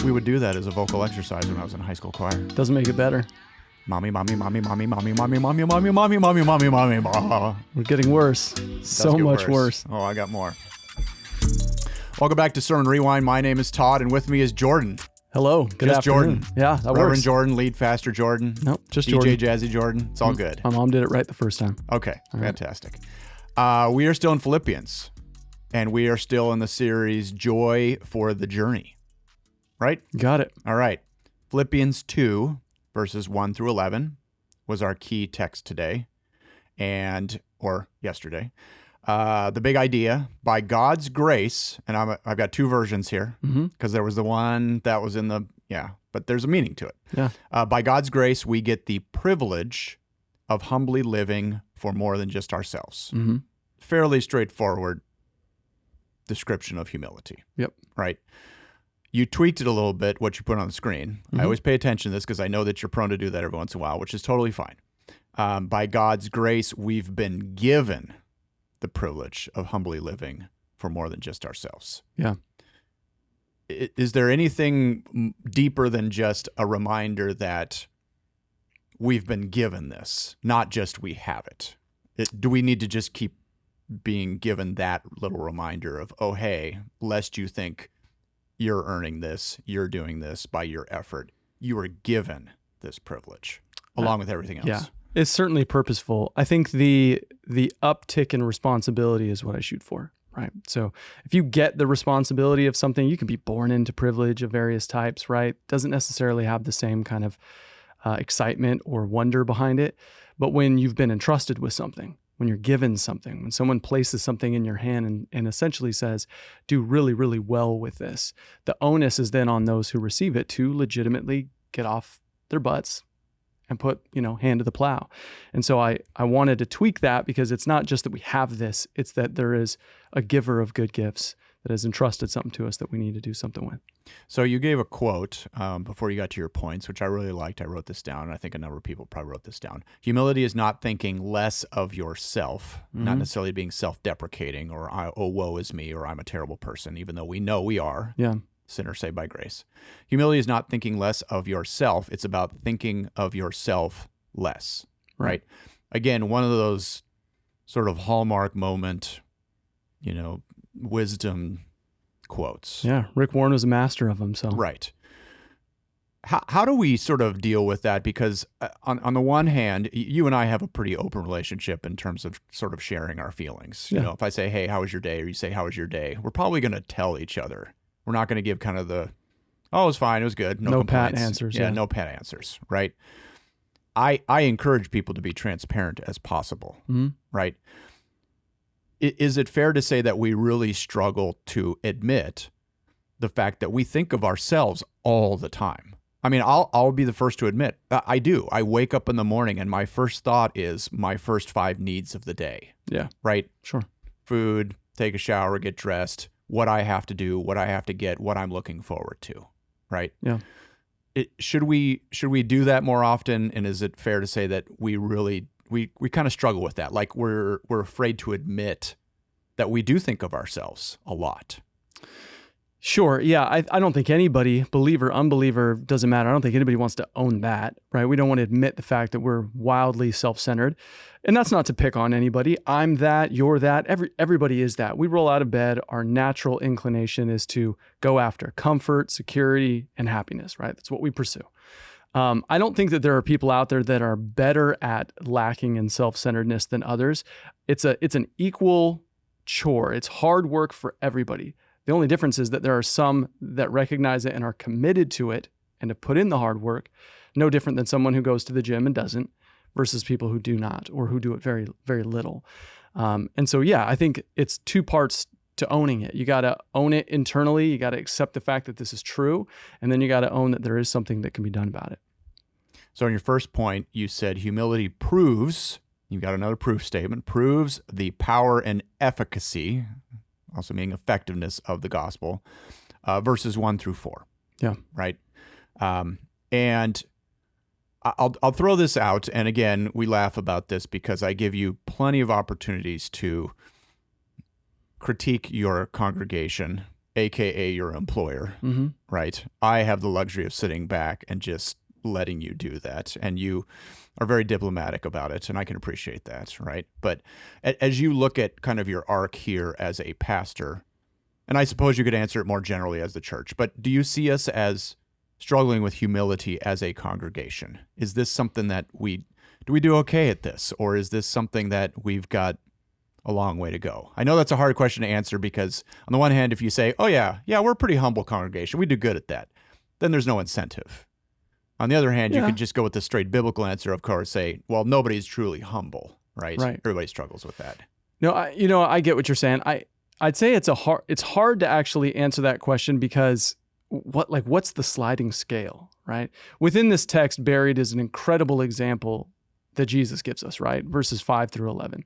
we would do that as a vocal exercise when I was in high school choir. Doesn't make it better. Mommy, mommy, mommy, mommy, mommy, mommy, mommy, mommy, mommy, mommy, mommy, mommy, mommy. We're getting worse. So much worse. Oh, I got more. Welcome back to Sermon Rewind. My name is Todd, and with me is Jordan. Hello. Good just afternoon. Jordan. Yeah, that Reverend works. Jordan, lead pastor Jordan. Nope, just DJ Jordan. Jazzy Jordan. It's all good. My mom did it right the first time. Okay, All right. fantastic. We are still in Philippians, and we are still in the series Joy for the Journey. Right? Got it. All right. Philippians 2, verses 1 through 11 was our key text today, or yesterday. The big idea, by God's grace, and I've got two versions here, because there was the one that was in but there's a meaning to it. Yeah. By God's grace, we get the privilege of humbly living for more than just ourselves. Mm-hmm. Fairly straightforward description of humility. Yep. Right? You tweaked it a little bit, what you put on the screen. I always pay attention to this because I know that you're prone to do that every once in a while, which is totally fine. By God's grace, we've been given the privilege of humbly living for more than just ourselves. Yeah. Is there anything deeper than just a reminder that we've been given this, not just we have it? Do we need to just keep being given that little reminder of, oh, hey, lest you think you're earning this, you're doing this by your effort. You are given this privilege along with everything else. Yeah. It's certainly purposeful. I think the uptick in responsibility is what I shoot for, right? So if you get the responsibility of something, you can be born into privilege of various types, right? Doesn't necessarily have the same kind of excitement or wonder behind it. But when you've been entrusted with something, when you're given something, when someone places something in your hand and essentially says, do really, really well with this, the onus is then on those who receive it to legitimately get off their butts and put, hand to the plow. And so I wanted to tweak that because it's not just that we have this, it's that there is a giver of good gifts that has entrusted something to us that we need to do something with. So you gave a quote before you got to your points, which I really liked. I wrote this down, and I think a number of people probably wrote this down. Humility is not thinking less of yourself, not necessarily being self-deprecating or, oh, woe is me, or I'm a terrible person, even though we know we are. Yeah. Sinners saved by grace. Humility is not thinking less of yourself. It's about thinking of yourself less, right? Again, one of those sort of hallmark moment, wisdom quotes. Yeah, Rick Warren was a master of them. So Right. How do we sort of deal with that? Because on the one hand, you and I have a pretty open relationship in terms of sort of sharing our feelings. Yeah. If I say, hey, how was your day? Or you say, how was your day? We're probably going to tell each other. We're not going to give kind of the, oh, it was fine, it was good. No pat complaints. answers. Yeah, no pat answers, right? I encourage people to be transparent as possible, right? Is it fair to say that we really struggle to admit the fact that we think of ourselves all the time? I mean, I'll be the first to admit, I do. I wake up in the morning and my first thought is my first 5 needs of the day. Yeah. Right? Sure. Food, take a shower, get dressed, what I have to do, what I have to get, what I'm looking forward to, right? Yeah. Should we do that more often? And is it fair to say that we kind of struggle with that? Like we're afraid to admit that we do think of ourselves a lot. Sure. Yeah. I don't think anybody, believer, unbeliever, doesn't matter. I don't think anybody wants to own that, right? We don't want to admit the fact that we're wildly self-centered. And that's not to pick on anybody. I'm that, you're that, everybody is that. We roll out of bed. Our natural inclination is to go after comfort, security, and happiness, right? That's what we pursue. I don't think that there are people out there that are better at lacking in self-centeredness than others. It's an equal chore. It's hard work for everybody. The only difference is that there are some that recognize it and are committed to it and to put in the hard work, no different than someone who goes to the gym and doesn't versus people who do not or who do it very, very little. And so, yeah, I think it's 2 parts to owning it. You got to own it internally. You got to accept the fact that this is true. And then you got to own that there is something that can be done about it. So in your first point, you said humility proves, you've got another proof statement, proves the power and efficacy, also meaning effectiveness of the gospel, verses 1 through 4. Yeah. Right. And I'll throw this out. And again, we laugh about this because I give you plenty of opportunities to critique your congregation AKA your employer, right? I have the luxury of sitting back and just letting you do that. And you are very diplomatic about it. And I can appreciate that, right? But as you look at kind of your arc here as a pastor, and I suppose you could answer it more generally as the church, but do you see us as struggling with humility as a congregation? Is this something that we do okay at this? Or is this something that we've got a long way to go? I know that's a hard question to answer because on the one hand, if you say, oh yeah, we're a pretty humble congregation, we do good at that, then there's no incentive. On the other hand, you could just go with the straight biblical answer, of course, say, well, nobody's truly humble, right? Everybody struggles with that. No, I get what you're saying. I'd say it's hard to actually answer that question because what's the sliding scale, right? Within this text, buried is an incredible example that Jesus gives us, right? Verses 5 through 11.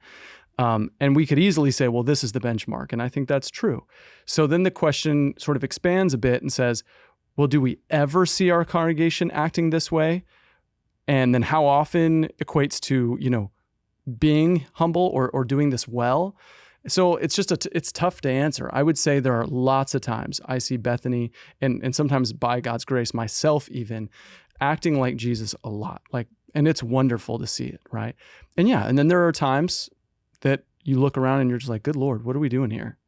And we could easily say, well, this is the benchmark. And I think that's true. So then the question sort of expands a bit and says, well, do we ever see our congregation acting this way? And then how often equates to, being humble or doing this well? So it's just it's tough to answer. I would say there are lots of times I see Bethany and sometimes by God's grace, myself even, acting like Jesus a lot. And it's wonderful to see it, right? And then there are times that you look around and you're just like, good Lord, what are we doing here?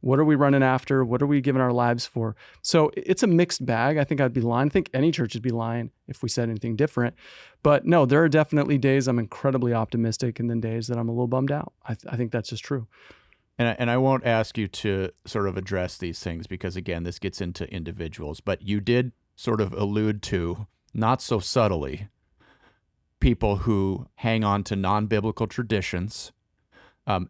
What are we running after? What are we giving our lives for? So it's a mixed bag. I think I'd be lying. I think any church would be lying if we said anything different. But no, there are definitely days I'm incredibly optimistic and then days that I'm a little bummed out. I think that's just true. And I won't ask you to sort of address these things because, again, this gets into individuals. But you did sort of allude to, not so subtly, people who hang on to non-biblical traditions,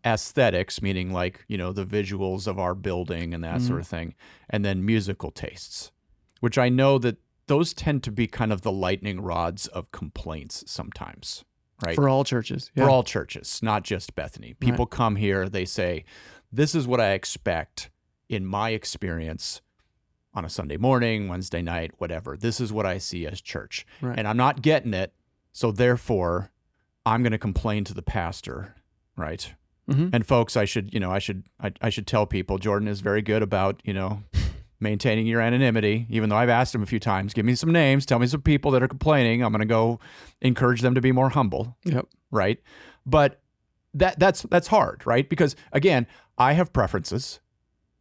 aesthetics, meaning the visuals of our building and that sort of thing, and then musical tastes, which I know that those tend to be kind of the lightning rods of complaints sometimes, right? For all churches. Yeah. For all churches, not just Bethany. People come here, they say, this is what I expect in my experience on a Sunday morning, Wednesday night, whatever. This is what I see as church. Right. And I'm not getting it, so therefore I'm going to complain to the pastor, right? And folks, I should tell people Jordan is very good about, maintaining your anonymity, even though I've asked him a few times, give me some names, tell me some people that are complaining. I'm going to go encourage them to be more humble. Yep. Right. But that's hard, right? Because again, I have preferences.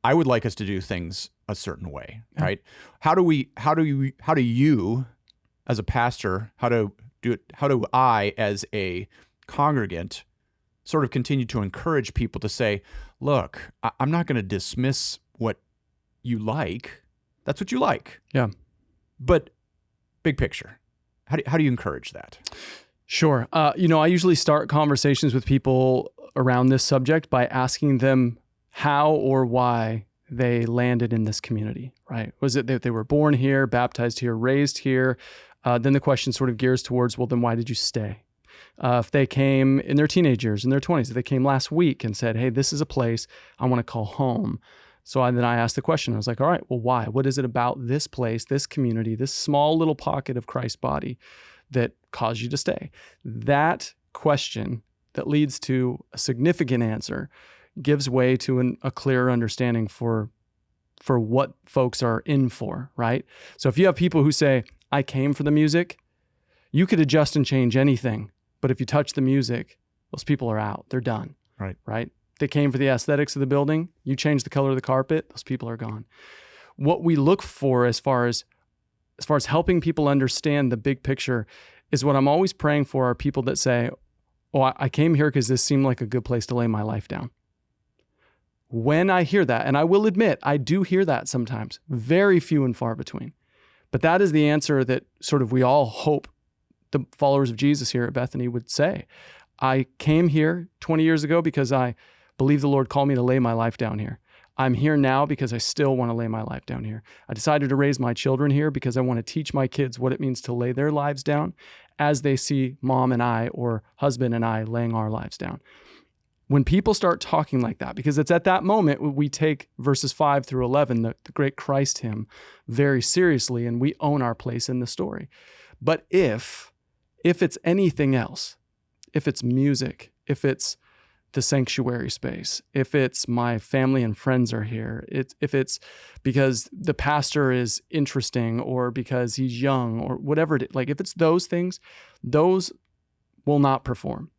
I would like us to do things a certain way, right? How do you as a pastor, how do I as a congregant sort of continue to encourage people to say, look, I'm not going to dismiss what you like. That's what you like. Yeah. But big picture, how do you encourage that? Sure. I usually start conversations with people around this subject by asking them how or why they landed in this community, right? Was it that they were born here, baptized here, raised here? Then the question sort of gears towards, well, then why did you stay? If they came in their teenage years, in their 20s, if they came last week and said, hey, this is a place I want to call home. So then I asked the question, I was like, all right, well, why? What is it about this place, this community, this small little pocket of Christ's body that caused you to stay? That question that leads to a significant answer gives way to a clearer understanding for what folks are in for, right? So if you have people who say, I came for the music, you could adjust and change anything. But if you touch the music, those people are out. They're done. Right? They came for the aesthetics of the building. You change the color of the carpet, those people are gone. What we look for as far as helping people understand the big picture is what I'm always praying for are people that say, oh, I came here because this seemed like a good place to lay my life down. When I hear that, and I will admit, I do hear that sometimes, very few and far between. But that is the answer that sort of we all hope the followers of Jesus here at Bethany would say. I came here 20 years ago because I believe the Lord called me to lay my life down here. I'm here now because I still want to lay my life down here. I decided to raise my children here because I want to teach my kids what it means to lay their lives down as they see mom and I or husband and I laying our lives down. When people start talking like that, because it's at that moment we take verses 5 through 11, the great Christ hymn, very seriously, and we own our place in the story. But if it's anything else, if it's music, if it's the sanctuary space, if it's my family and friends are here, if it's because the pastor is interesting or because he's young or whatever it is, like if it's those things, those will not perform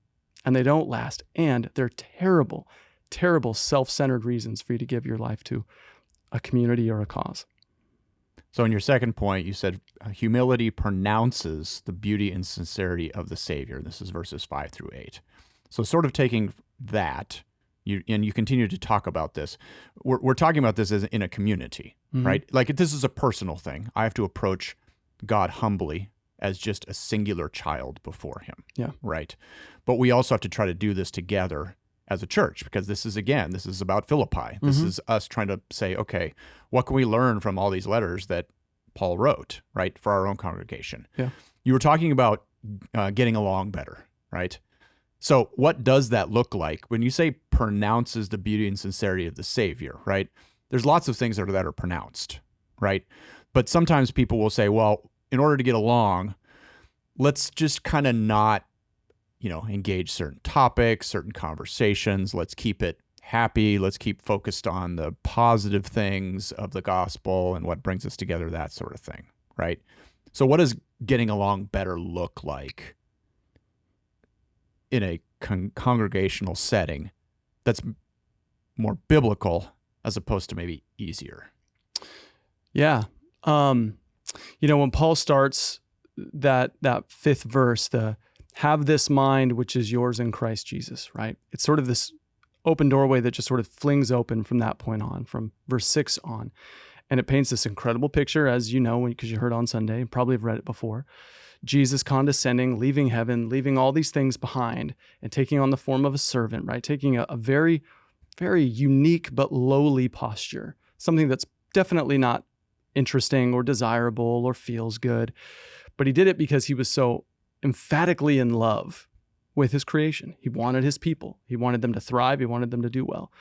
and they don't last. And they're terrible, terrible self-centered reasons for you to give your life to a community or a cause. So in your second point, you said humility pronounces the beauty and sincerity of the Savior. This is verses 5 through 8. So sort of taking that, you continue to talk about this. We're talking about this as in a community, right? Like this is a personal thing. I have to approach God humbly as just a singular child before him. Yeah. Right. But we also have to try to do this together as a church, because this is about Philippi. This is us trying to say, okay, what can we learn from all these letters that Paul wrote, right, for our own congregation? Yeah. You were talking about getting along better, right? So what does that look like when you say pronounces the beauty and sincerity of the Savior, right? There's lots of things that are pronounced, right? But sometimes people will say, well, in order to get along, let's just kind of not, engage certain topics, certain conversations. Let's keep it happy. Let's keep focused on the positive things of the gospel and what brings us together, that sort of thing, right? So what does getting along better look like in a congregational setting that's more biblical as opposed to maybe easier? Yeah. When Paul starts that fifth verse, the have this mind which is yours in Christ Jesus, right? It's sort of this open doorway that just sort of flings open from that point on, from verse 6 on. And it paints this incredible picture, as you know, because you heard on Sunday, probably have read it before. Jesus condescending, leaving heaven, leaving all these things behind and taking on the form of a servant, right? Taking a very, very unique but lowly posture, something that's definitely not interesting or desirable or feels good. But he did it because he was so emphatically in love with his creation. He wanted his people. He wanted them to thrive. He wanted them to do well.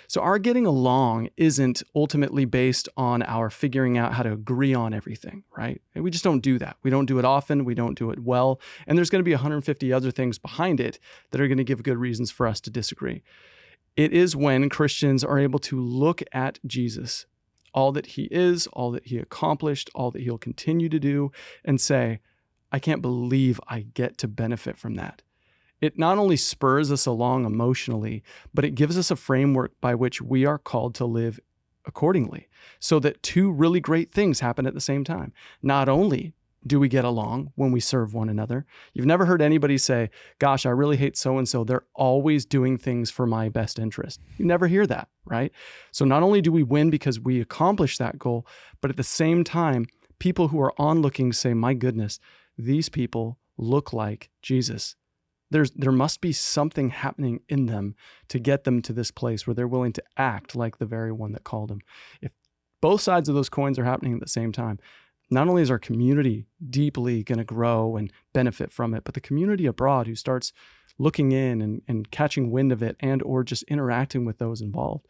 So our getting along isn't ultimately based on our figuring out how to agree on everything, right? And we just don't do that. We don't do it often. We don't do it well. And there's going to be 150 other things behind it that are going to give good reasons for us to disagree. It is when Christians are able to look at Jesus, all that he is, all that he accomplished, all that he'll continue to do, and say, I can't believe I get to benefit from that. It not only spurs us along emotionally, but it gives us a framework by which we are called to live accordingly, so that two really great things happen at the same time. Not only do we get along when we serve one another, you've never heard anybody say, gosh, I really hate so-and-so. They're always doing things for my best interest. You never hear that, right? So not only do we win because we accomplish that goal, but at the same time, people who are onlooking say, my goodness, these people look like Jesus. There must be something happening in them to get them to this place where they're willing to act like the very one that called them. If both sides of those coins are happening at the same time, not only is our community deeply going to grow and benefit from it, but the community abroad who starts looking in and catching wind of it and or just interacting with those involved,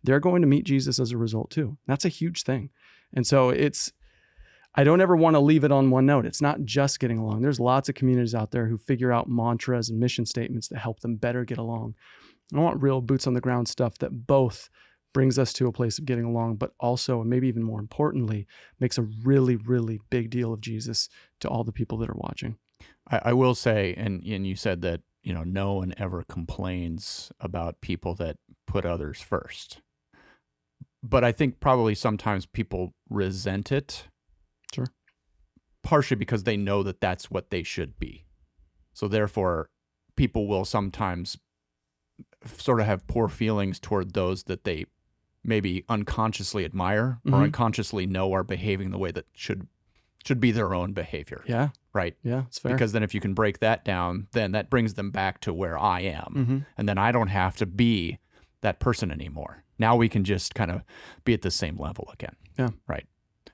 they're going to meet Jesus as a result too. That's a huge thing. And so I don't ever want to leave it on one note. It's not just getting along. There's lots of communities out there who figure out mantras and mission statements that help them better get along. I want real boots on the ground stuff that both brings us to a place of getting along, but also, and maybe even more importantly, makes a really, really big deal of Jesus to all the people that are watching. I will say, and you said that, no one ever complains about people that put others first. But I think probably sometimes people resent it. Sure. Partially because they know that that's what they should be. So therefore, people will sometimes sort of have poor feelings toward those that they maybe unconsciously admire or unconsciously know are behaving the way that should be their own behavior. Yeah. Right? Yeah, it's fair. Because then if you can break that down, then that brings them back to where I am. And then I don't have to be that person anymore. Now we can just kind of be at the same level again. Yeah. Right.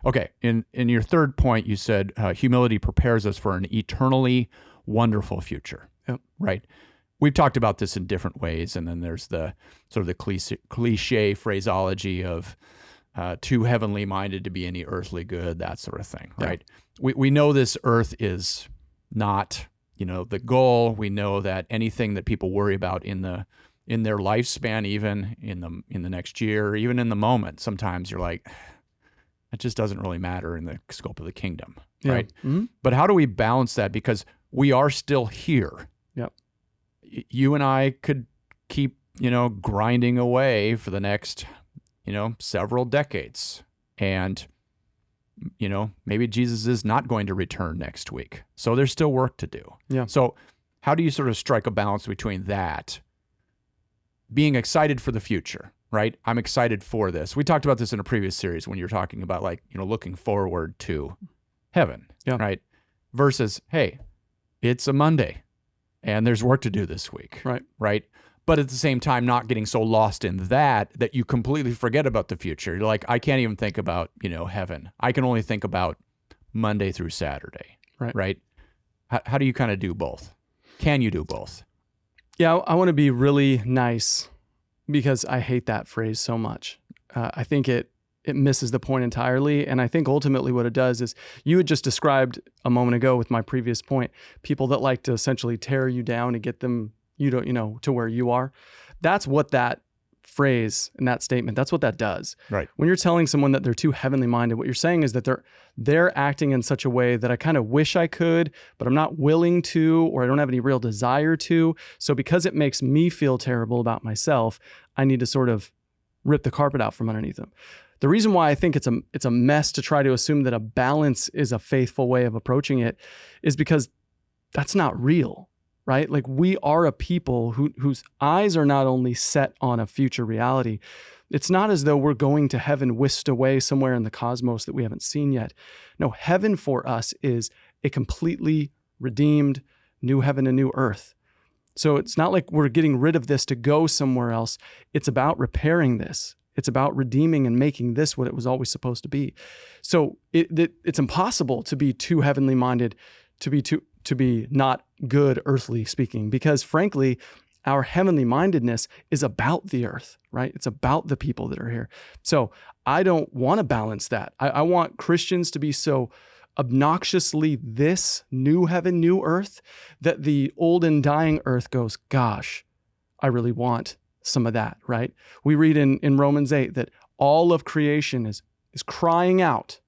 Okay, in your third point, you said humility prepares us for an eternally wonderful future. Yep. Right? We've talked about this in different ways, and then there's the sort of the cliche phraseology of too heavenly minded to be any earthly good, that sort of thing, right? Yeah. We know this earth is not, the goal. We know that anything that people worry about in the in their lifespan, even in the next year, even in the moment, sometimes you're like, it just doesn't really matter in the scope of the kingdom, right? Mm-hmm. But how do we balance that? Because we are still here. Yep. You and I could keep, grinding away for the next, several decades. And, maybe Jesus is not going to return next week. So there's still work to do. Yeah. So how do you sort of strike a balance between that, being excited for the future, right? I'm excited for this. We talked about this in a previous series when you were talking about looking forward to heaven, right? Versus, hey, it's a Monday and there's work to do this week, right? But at the same time, not getting so lost in that you completely forget about the future. You're like, I can't even think about, heaven. I can only think about Monday through Saturday, right? How do you kind of do both? Can you do both? Yeah, I want to be really nice because I hate that phrase so much. I think it misses the point entirely. And I think ultimately what it does is, you had just described a moment ago with my previous point, people that like to essentially tear you down to get them, to where you are. That's what that phrase and that statement, that's what that does. Right. When you're telling someone that they're too heavenly minded, what you're saying is that they're acting in such a way that I kind of wish I could, but I'm not willing to, or I don't have any real desire to. So because it makes me feel terrible about myself, I need to sort of rip the carpet out from underneath them. The reason why I think it's a mess to try to assume that a balance is a faithful way of approaching it is because that's not real, right? Like, we are a people whose eyes are not only set on a future reality. It's not as though we're going to heaven whisked away somewhere in the cosmos that we haven't seen yet. No, heaven for us is a completely redeemed new heaven and new earth. So it's not like we're getting rid of this to go somewhere else. It's about repairing this. It's about redeeming and making this what it was always supposed to be. So it's impossible to be too heavenly minded, to be not good earthly speaking, because frankly, our heavenly mindedness is about the earth, right? It's about the people that are here. So I don't want to balance that. I want Christians to be so obnoxiously this new heaven, new earth, that the old and dying earth goes, gosh, I really want some of that, right? We read in Romans 8 that all of creation is crying out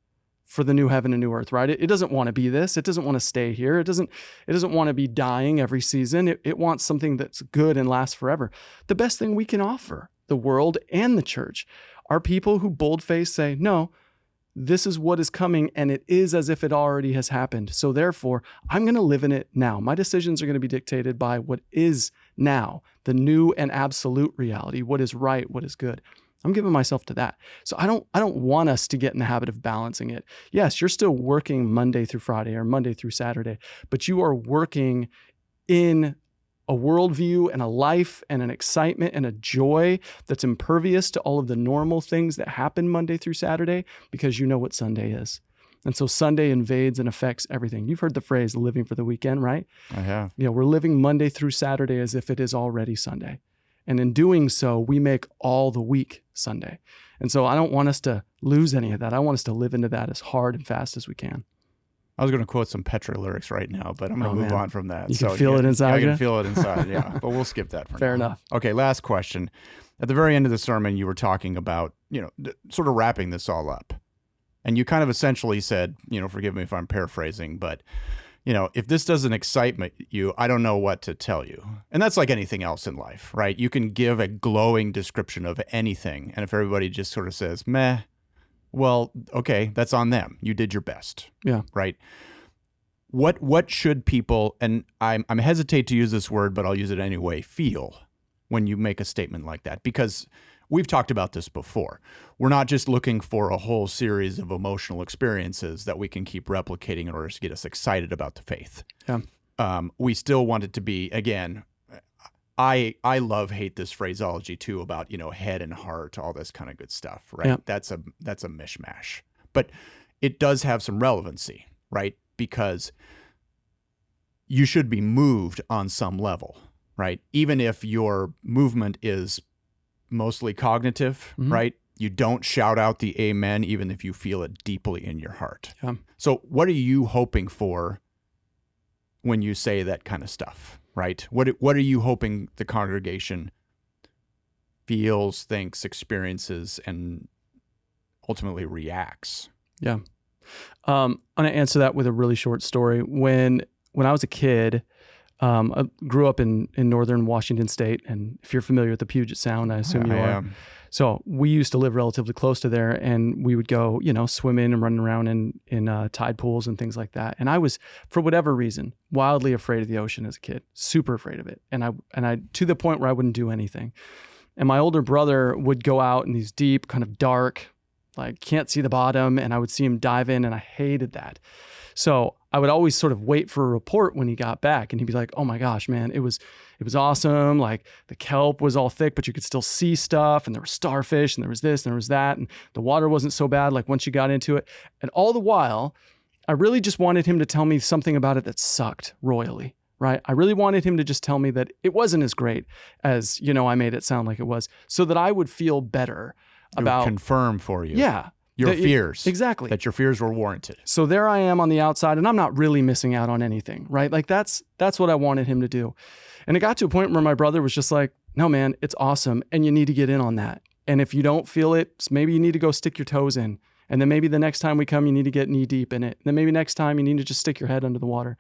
for the new heaven and new earth, right? It doesn't want to be this. It doesn't want to stay here. It doesn't want to be dying every season. It wants something that's good and lasts forever. The best thing we can offer the world and the church are people who bold-faced say, no, this is what is coming, and it is as if it already has happened. So therefore, I'm going to live in it now. My decisions are going to be dictated by what is now, the new and absolute reality, what is right, what is good. I'm giving myself to that. So I don't want us to get in the habit of balancing it. Yes, you're still working Monday through Friday or Monday through Saturday, but you are working in a worldview and a life and an excitement and a joy that's impervious to all of the normal things that happen Monday through Saturday, because you know what Sunday is. And so Sunday invades and affects everything. You've heard the phrase living for the weekend, right? I have. We're living Monday through Saturday as if it is already Sunday. And in doing so, we make all the week Sunday. And so I don't want us to lose any of that. I want us to live into that as hard and fast as we can. I was going to quote some Petra lyrics right now, but I'm going to move on from that. You can feel it inside I you? can feel it inside, yeah. But we'll skip that for now. Fair enough. Okay, last question. At the very end of the sermon, you were talking about, sort of wrapping this all up. And you kind of essentially said, forgive me if I'm paraphrasing, but, if this doesn't excite you, I don't know what to tell you. And that's like anything else in life, right? You can give a glowing description of anything. And if everybody just sort of says, meh, well, okay, that's on them. You did your best. Yeah. Right. What should people, and I'm hesitate to use this word, but I'll use it anyway, feel when you make a statement like that? Because we've talked about this before. We're not just looking for a whole series of emotional experiences that we can keep replicating in order to get us excited about the faith. Yeah. We still want it to be, again, I hate this phraseology too about, head and heart, all this kind of good stuff, right? Yeah. That's a mishmash. But it does have some relevancy, right? Because you should be moved on some level, right? Even if your movement is mostly cognitive, right? You don't shout out the amen, even if you feel it deeply in your heart. Yeah. So what are you hoping for when you say that kind of stuff, right? What are you hoping the congregation feels, thinks, experiences, and ultimately reacts. Yeah. I'm going to answer that with a really short story. When I was a kid, I grew up in northern Washington State, and if you're familiar with the Puget Sound, I assume you are. am. So we used to live relatively close to there, and we would go, swimming and running around in tide pools and things like that. And I was, for whatever reason, wildly afraid of the ocean as a kid, super afraid of it. And I to the point where I wouldn't do anything. And my older brother would go out in these deep, kind of dark, like can't see the bottom, and I would see him dive in, and I hated that. So I would always sort of wait for a report when he got back, and he'd be like, "Oh my gosh, man, it was awesome. Like the kelp was all thick, but you could still see stuff, and there were starfish, and there was this, and there was that, and the water wasn't so bad like once you got into it." And all the while, I really just wanted him to tell me something about it that sucked royally, right? I really wanted him to just tell me that it wasn't as great as, I made it sound like it was, so that I would feel better about confirm for you. Yeah. Your fears. Exactly. That your fears were warranted. So there I am on the outside, and I'm not really missing out on anything, right? Like that's what I wanted him to do. And it got to a point where my brother was just like, "No, man, it's awesome, and you need to get in on that. And if you don't feel it, maybe you need to go stick your toes in. And then maybe the next time we come, you need to get knee deep in it. And then maybe next time you need to just stick your head under the water."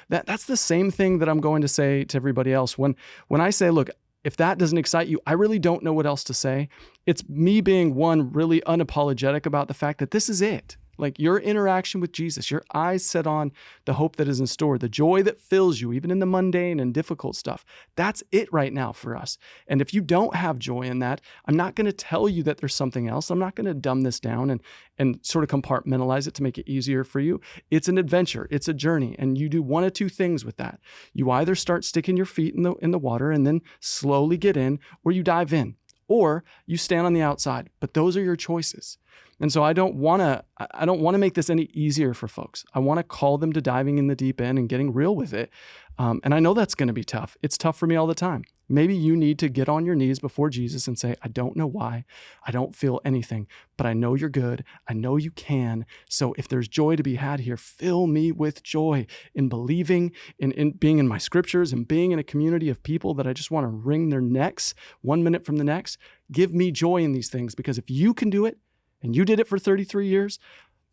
That's the same thing that I'm going to say to everybody else. When I say, look, if that doesn't excite you, I really don't know what else to say. It's me being, one, really unapologetic about the fact that this is it. Like your interaction with Jesus, your eyes set on the hope that is in store, the joy that fills you, even in the mundane and difficult stuff. That's it right now for us. And if you don't have joy in that, I'm not going to tell you that there's something else. I'm not going to dumb this down and sort of compartmentalize it to make it easier for you. It's an adventure. It's a journey. And you do one of two things with that. You either start sticking your feet in the water and then slowly get in, or you dive in, or you stand on the outside. But those are your choices. And so I don't want to make this any easier for folks. I want to call them to diving in the deep end and getting real with it. And I know that's going to be tough. It's tough for me all the time. Maybe you need to get on your knees before Jesus and say, "I don't know why. I don't feel anything, but I know you're good. I know you can. So if there's joy to be had here, fill me with joy in believing, in being in my scriptures and being in a community of people that I just want to wring their necks 1 minute from the next. Give me joy in these things, because if you can do it, and you did it for 33 years,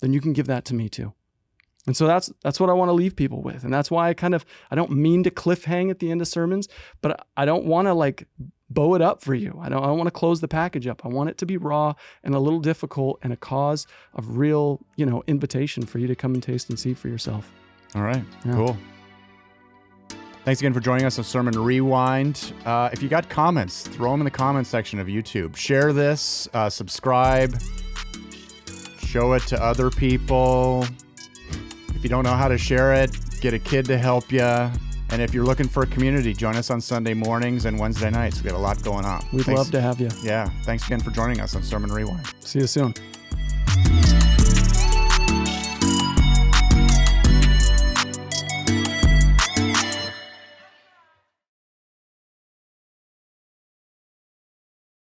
then you can give that to me too." And so that's what I want to leave people with. And that's why I don't mean to cliffhang at the end of sermons, but I don't want to like bow it up for you. I don't want to close the package up. I want it to be raw and a little difficult and a cause of real, invitation for you to come and taste and see for yourself. All right. Yeah. Cool. Thanks again for joining us on Sermon Rewind. If you got comments, throw them in the comments section of YouTube. Share this, subscribe, show it to other people. If you don't know how to share it, get a kid to help you. And if you're looking for a community, join us on Sunday mornings and Wednesday nights. We got a lot going on. We'd love to have you. Yeah. Thanks again for joining us on Sermon Rewind. See you soon.